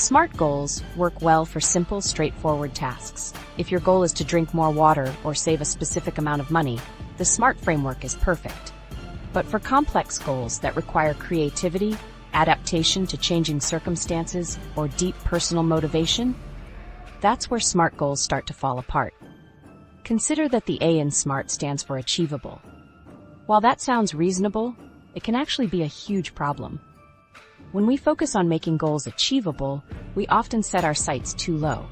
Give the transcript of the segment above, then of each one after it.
SMART goals work well for simple, straightforward tasks. If your goal is to drink more water or save a specific amount of money, the SMART framework is perfect. But for complex goals that require creativity, adaptation to changing circumstances, or deep personal motivation, that's where SMART goals start to fall apart. Consider that the A in SMART stands for achievable. While that sounds reasonable, it can actually be a huge problem. When we focus on making goals achievable, we often set our sights too low.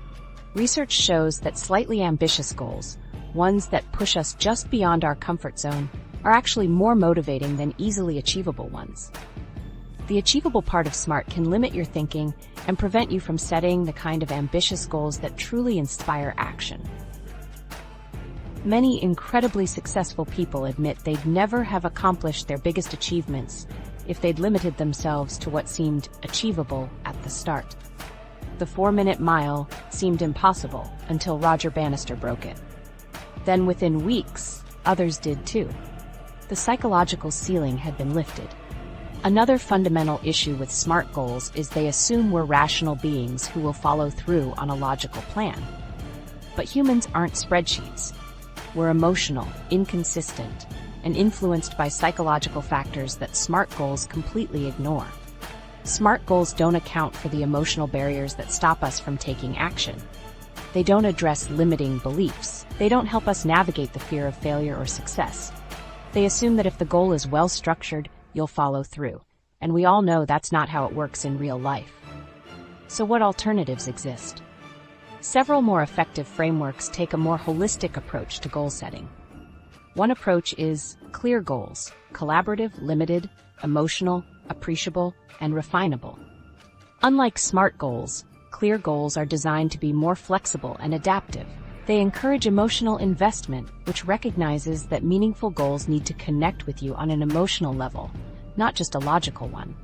Research shows that slightly ambitious goals, ones that push us just beyond our comfort zone, are actually more motivating than easily achievable ones. The achievable part of SMART can limit your thinking and prevent you from setting the kind of ambitious goals that truly inspire action. Many incredibly successful people admit they'd never have accomplished their biggest achievements if they'd limited themselves to what seemed achievable at the start. The 4-minute mile seemed impossible until Roger Bannister broke it. Then within weeks, others did too. The psychological ceiling had been lifted. Another fundamental issue with SMART goals is they assume we're rational beings who will follow through on a logical plan. But humans aren't spreadsheets. We're emotional, inconsistent, and influenced by psychological factors that SMART goals completely ignore. SMART goals don't account for the emotional barriers that stop us from taking action. They don't address limiting beliefs. They don't help us navigate the fear of failure or success. They assume that if the goal is well structured, you'll follow through. And we all know that's not how it works in real life. So what alternatives exist? Several more effective frameworks take a more holistic approach to goal setting. One approach is clear goals: collaborative, limited, emotional, appreciable, and refinable. Unlike SMART goals, clear goals are designed to be more flexible and adaptive. They encourage emotional investment, which recognizes that meaningful goals need to connect with you on an emotional level, not just a logical one.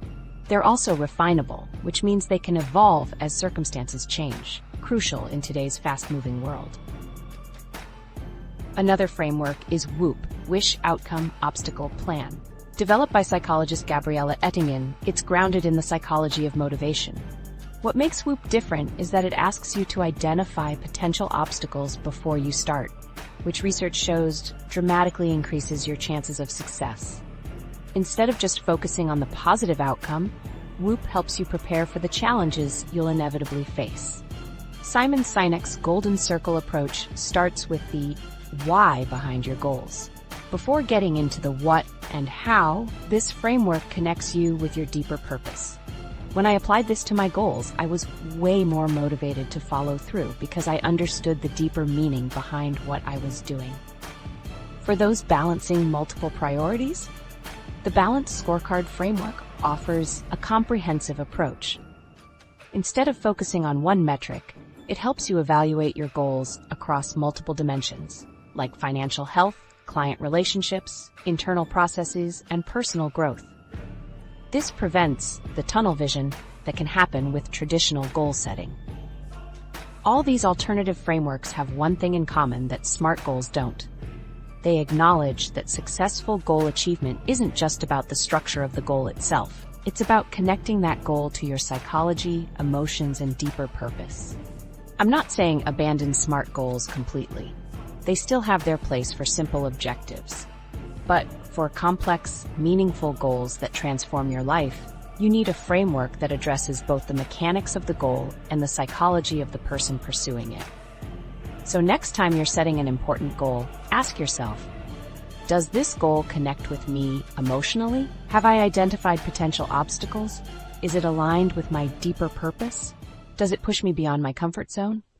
They're also refinable, which means they can evolve as circumstances change, crucial in today's fast-moving world. Another framework is WOOP, Wish, Outcome, Obstacle, Plan. Developed by psychologist Gabriele Ettingen, it's grounded in the psychology of motivation. What makes WOOP different is that it asks you to identify potential obstacles before you start, which research shows dramatically increases your chances of success. Instead of just focusing on the positive outcome, WOOP helps you prepare for the challenges you'll inevitably face. Simon Sinek's Golden Circle approach starts with the why behind your goals. Before getting into the what and how, this framework connects you with your deeper purpose. When I applied this to my goals, I was way more motivated to follow through because I understood the deeper meaning behind what I was doing. For those balancing multiple priorities, the Balanced Scorecard framework offers a comprehensive approach. Instead of focusing on one metric, it helps you evaluate your goals across multiple dimensions, like financial health, client relationships, internal processes, and personal growth. This prevents the tunnel vision that can happen with traditional goal setting. All these alternative frameworks have one thing in common that SMART goals don't. They acknowledge that successful goal achievement isn't just about the structure of the goal itself. It's about connecting that goal to your psychology, emotions, and deeper purpose. I'm not saying abandon SMART goals completely. They still have their place for simple objectives. But for complex, meaningful goals that transform your life, you need a framework that addresses both the mechanics of the goal and the psychology of the person pursuing it. So next time you're setting an important goal, ask yourself, does this goal connect with me emotionally? Have I identified potential obstacles? Is it aligned with my deeper purpose? Does it push me beyond my comfort zone?